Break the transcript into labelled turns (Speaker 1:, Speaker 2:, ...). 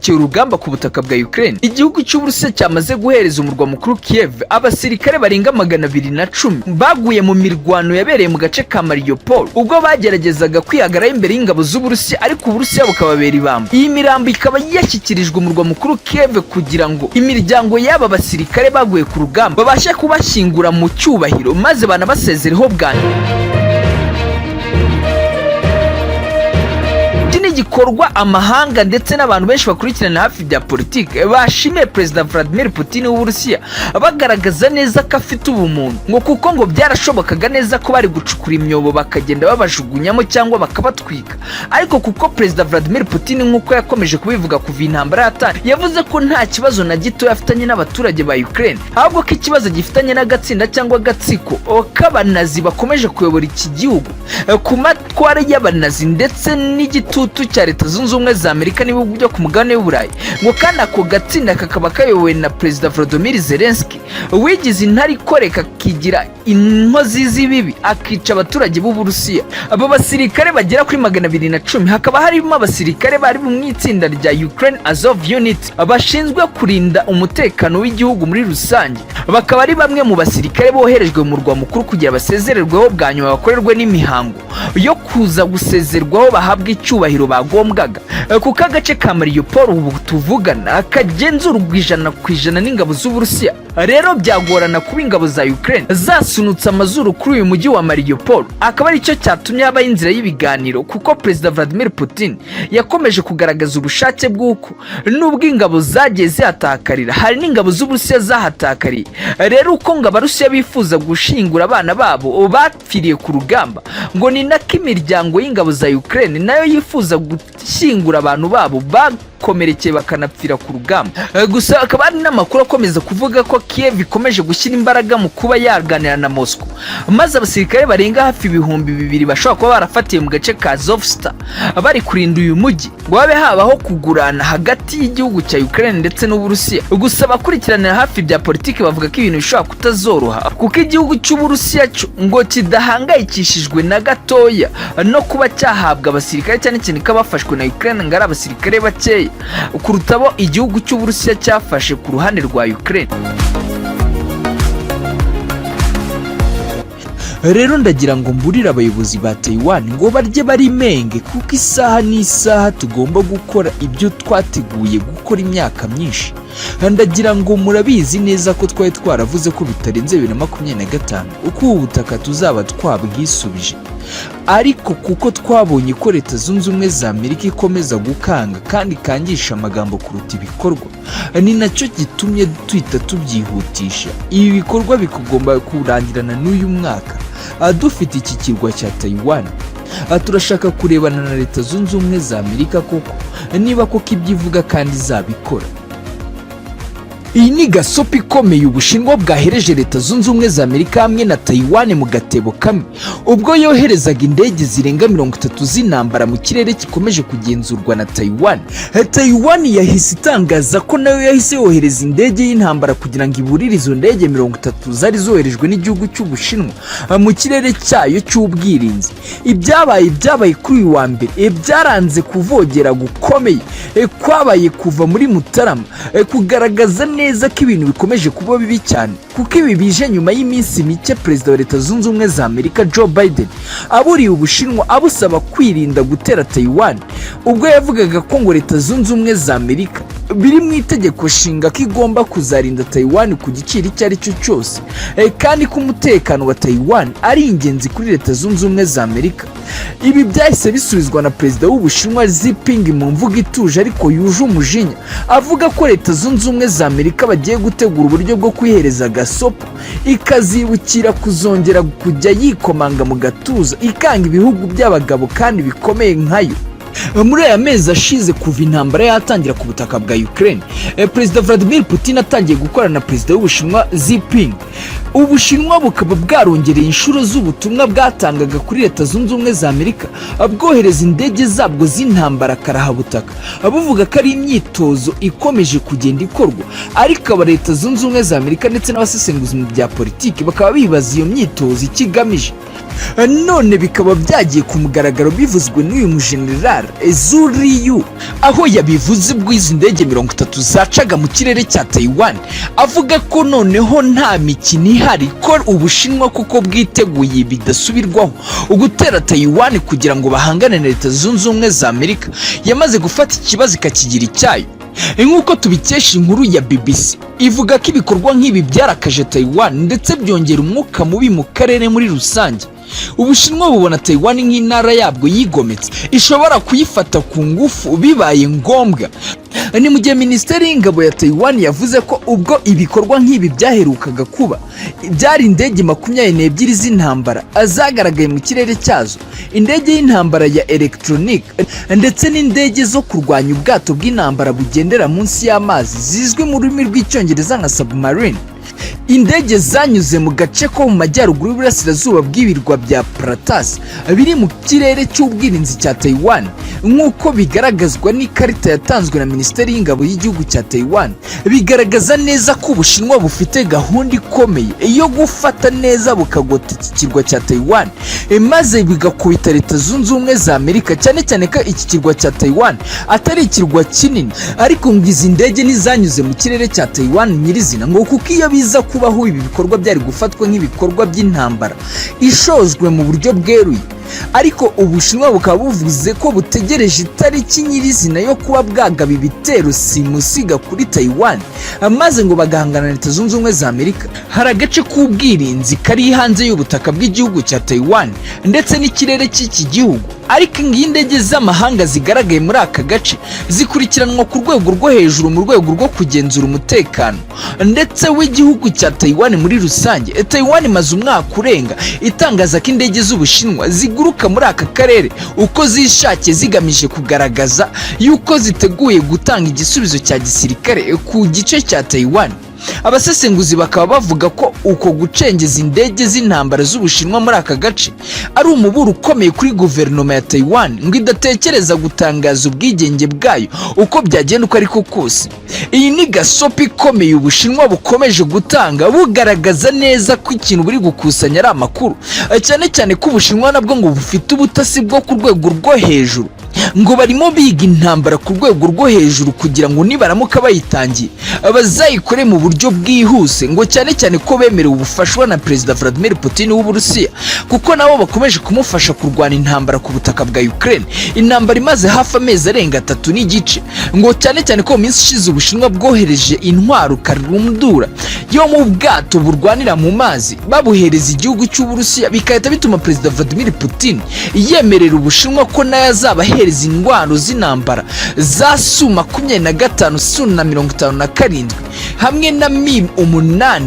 Speaker 1: byerekeye urugamba ku butaka bwa Ukraine, igihugu cy'Uburusiya cyamaze guhereza umurwa mukuru Kiyeve abasirikare barenga 210 baguye mu mirwano yabereye mu gace ka Mariupol ubwo bageragezaga kwihagaraho imbere y'ingabo z'Uburusiya, ariko Uburusiya bukababera ibamba. Iyi mirambo ikaba yashyikirijwe umurwa mukuru Kiyeve kugira ngo imiryango y'aba basirikare baguye ku rugamba babashe kubashyingura mu cyubahiro maze banabasezereho bwanyu. Gikorwa amahanga ndetse n'abantu benshi bakurikirana hafi bya politike bashimiye Perezida Vladimir Putini w'Uburusiya bagaragaza neza ko afite ubumuntu, ngo kuko ngo byarashobokaga neza ko bari gucukura imyobo bakagenda babajugunyamo cyangwa bakabatwika, ariko kuko Perezida Vladimir Putini nk'uko yakomeje kubivuga kuva intambara yatangiye, yavuze ko nta kibazo na gito yafitanye n'abaturage ba Ukraine, ahubwo ko ikibazo gifitanye n'agatsinda cyangwa agatsiko k'abanazi bakomeje kuyobora iki gihugu ku matwara y'abanazi ndetse n'igitutu cya Leta Zunze Ubumwe za Amerika n'ibihugu byo ku mugabane w'Uburayi, ngo kandi ako gatsinda kakaba kayobowe na Perezida Volodymyr Zelensky wigize intare ikoreka kigira inkozi z'ibibi akica abaturage b'Uburusiya. Abo basirikare bagera kuri 210 hakaba harimo abasirikare bari mu itsinda rya Ukraine Azov Unit bashinzwe kurinda umutekano w'igihugu muri rusange, bakaba ari bamwe mu basirikare boherejwe mu murwa mukuru kugira basezererweho bwa nyuma bakorerwe n'imihango yo kuza gusezerwaho bahabwa icyubahiro bagombwaga, kuko agace ka Mariupol ubu tuvugana kagenzurwa 100% n'ingabo z'Uburusiya. Rero byagorana kuba ingabo za Ukraine zasunutse amazuru kuri uyu mujyi wa Mariupol, akaba ari cyo cyatumye habaho inzira y'ibiganiro, kuko Perezida Vladimir Putin yakomeje kugaragaza ubushake bw'uko nubwo ingabo zagiye zihatakarira hari n'ingabo z'Uburusiya zahatakariye. Rero uko ngo Abarusiya bifuza gushingura abana babo bapfiriye ku rugamba, ngo ni nako imiryango y'ingabo za Ukraine nayo yifuza gushyingura abantu babo bakomerekeye bakanapfira ku rugamba. Gusa akaba ari n'amakuru akomeza kuvuga ko Kiev ikomeje gushyira imbaraga mu kuba yaganira na Moscow, maze abasirikare barenga hafi 2,000 bashobora kuba barafatiye mu gace ka Azovstal bari kurinda uyu mujyi ngo babe habaho kugurana hagati y'igihugu cya Ukraine ndetse n'Uburusiya. Gusa abakurikiranira hafi bya politiki bavuga ko ibintu bishobora kutazoroha, kuko igihugu cy'Uburusiya ngo kidahangayikishijwe na gatoya no kuba cyahabwa abasirikare cyane cyane ko bafashwe na Ukraine ngo ari abasirikare bakeya kuruta abo igihugu cy'Uburusiya cyafashe ku ruhande rwa Ukraine. Rero ndagira ngo mburire abayobozi ba Taiwan ngo barye barimenge, kuko isaha n'isaha tugomba gukora ibyo twateguye gukora imyaka myinshi. Ndagira ngo murabizi neza ko twari twaravuze ko bitarenze 2025 uko ubu butaka tuzaba twabwisubije, ariko kuko twabonye ko Leta Zunze Ubumwe za Amerika ikomeza gukanga kandi kangisha amagambo kuruta ibikorwa, ni nacyo gitumye twita tubyihutisha. Ibi bikorwa bikugomba kurangirana n'uyu mwaka. Dufite iki kirwa cya Taiwan, turashaka kurebana na Leta Zunze Ubumwe za Amerika koko niba koko ibyivuga kandi zabikora. Iyi ni gasopi ikomeye Ubushinwa bwahereje Leta Zunze Ubumwe za Amerika hamwe na Taiwan mu gatebo kamwe, ubwo yoherezaga indege zirenga 30 z'intambara mu kirere gikomeje kugenzurwa na Taiwan. Taiwan yahise itangaza ko nayo yahise yohereza indege y'intambara kugira ngo iburire izo ndege 30 zari zoherejwe n'igihugu cy'Ubushinwa mu kirere cyayo cy'ubwirinzi. Ibyabaye kuri uyu wa mbere byaranze kuvogera gukomeye kwabaye kuva muri Mutarama, kugaragaza neza ko ibintu bikomeje kuba bibi cyane, kuko ibi bije nyuma y'iminsi mike Perezida wa Leta Zunze Ubumwe za Amerika Joe Biden aburiye Ubushinwa abusaba kwirinda gutera Taiwan, ubwo yavugaga ko ngo Leta Zunze Ubumwe za Amerika biri mu itegeko nshinga ko igomba kuzarinda Taiwan ku giciro icyo ari cyo cyose, kandi ko umutekano wa Taiwan ari ingenzi kuri Leta Zunze Ubumwe za Amerika. Ibi byahise bisubizwa na Perezida w'Ubushinwa Xi Jinping mu mvugo ituje ariko yuje umujinya, avuga ko Leta Zunze Ubumwe za Amerika bagiye gutegura uburyo bwo kwihereza gasopo ikazibukira kuzongera kujya yikomanga mu gatuza ikanga ibihugu by'abagabo kandi bikomeye nkayo. Muri aya mezi ashize kuva intambara yatangira ku butaka bwa Ukraine, Perezida Vladimir Putin atangiye gukorana na Perezida w'Ubushinwa Xi Jinping. Ubushinwa bukaba bwarongereye inshuro z'ubutumwa bwatangaga kuri Leta Zunze Ubumwe za Amerika bwohereza indege zabwo z'intambara karahabutaka, buvuga ko ari imyitozo ikomeje kugenda ikorwa, ariko aba Leta Zunze Ubumwe za Amerika ndetse n'abasesenguzi mu bya politiki bakaba bibaza iyo myitozo ikigamije. none bikaba byagiye ku mugaragaro bivuzwe n'uyu mujenerali Zuriyu, aho yabivuze ubwo izi ndege 30 zacaga mu kirere cya Taiwan, avuga ko noneho nta mikino ihari, ko Ubushinwa kuko bwiteguye bidasubirwaho ugutera Taiwan kugira ngo bahangane na Leta Zunze Ubumwe za Amerika yamaze gufata ikibazo ikakigira icyayo. Nk'uko tubikesha inkuru ya BBC ivuga ko ibikorwa nk'ibi byarakaje Taiwan ndetse byongera umwuka mubi mu karere muri rusange. Ubushinwa bubona Taiwan nk'intara yabwo yigometse ishobora kuyifata ku ngufu bibaye ngombwa. Ni mu gihe Minisiteri y'Ingabo ya Taiwan yavuze ko ubwo ibikorwa nk'ibi byaherukaga kuba, byari indege 22 z'intambara zagaragaye mu kirere cyazo, indege y'intambara ya electronic ndetse n'indege zo kurwanya ubwato bw'intambara bugendera munsi y'amazi zizwi mu rurimi rw'icyongereza nka submarine. Indege zanyuze mu gace ko mu majyaruguru y'uburasirazuba bw'ibirwa bya Pratas biri mu kirere cy'ubwirinzi cya Taiwan, nk'uko bigaragazwa n'ikarita yatanzwe na Minisiteri y'Ingabo y'igihugu cya Taiwan. Bigaragaza neza ko Ubushinwa bufite gahunda ikomeye yo gufata neza bukagota iki kirwa cya Taiwan, maze bigakubita Leta Zunze Ubumwe za Amerika, cyane cyane ko iki kirwa cya Taiwan atari ikirwa kinini, ariko ngo izi ndege nizanyuze mu kirere cya Taiwan nyirizina, ngo kuko iyo biza kubaho ibi bikorwa byari gufatwa nk'ibikorwa by'intambara ishojwe mu buryo bweruye. Ariko Ubushinwa bukaba buvuze ko butegereje itariki nyirizina yo kuba bwagaba ibitero simusiga kuri Taiwan, maze ngo bagahangana na Leta Zunze Ubumwe za Amerika. Hari agace k'ubwirinzi kari hanze y'ubutaka bw'igihugu cya Taiwan ndetse n'ikirere cy'iki gihugu, ariko indege z'amahanga zigaragaye muri aka gace zikurikiranwa ku rwego rwo hejuru mu rwego rwo kugenzura umutekano ndetse w'igihugu cya Taiwan muri rusange. Taiwan imaze umwaka urenga itangaza ko indege z'Ubushinwa ziguruka muri aka karere uko zishakiye, zigamije kugaragaza yuko ziteguye gutanga igisubizo cya gisirikare ku gice cya Taiwan. Abasesenguzi bakaba bavuga ko uko gucengeza indege z'intambara z'Ubushinwa muri aka gace ari umuburo ukomeye kuri guverinoma ya Taiwan, ngo idatekereza gutangaza ubwigenge bwayo uko byagenda uko ariko kose. Iyi ni gasopi ikomeye Ubushinwa bukomeje gutanga, bugaragaza neza ko ikintu buri gukusanya ari amakuru, cyane cyane ko Ubushinwa nabwo ngo bufite ubutasi bwo ku rwego rwo hejuru, ngo barimo biga intambara ku rwego rwo hejuru kugira ngo nibaramuka bayitangiye bazayikore mu buryo bwihuse, ngo cyane cyane ko bemerewe ubufashwa na Perezida Vladimir Putini w'Uburusiya, kuko nabo bakomeje kumufasha kurwana intambara ku butaka bwa Ukraine, intambara imaze hafi amezi arenga 3 n'igice. Ngo cyane cyane ko mu minsi ishize Ubushinwa bwohereje intwaro karundura yo mu bwato burwanira mu mazi babuhereza igihugu cy'Uburusiya, bikahita bituma Perezida Vladimir Putin yemerera Ubushinwa ko nayo azabahereza indwano z'intambara za Su-25 Su na 57 hamwe na Mi-8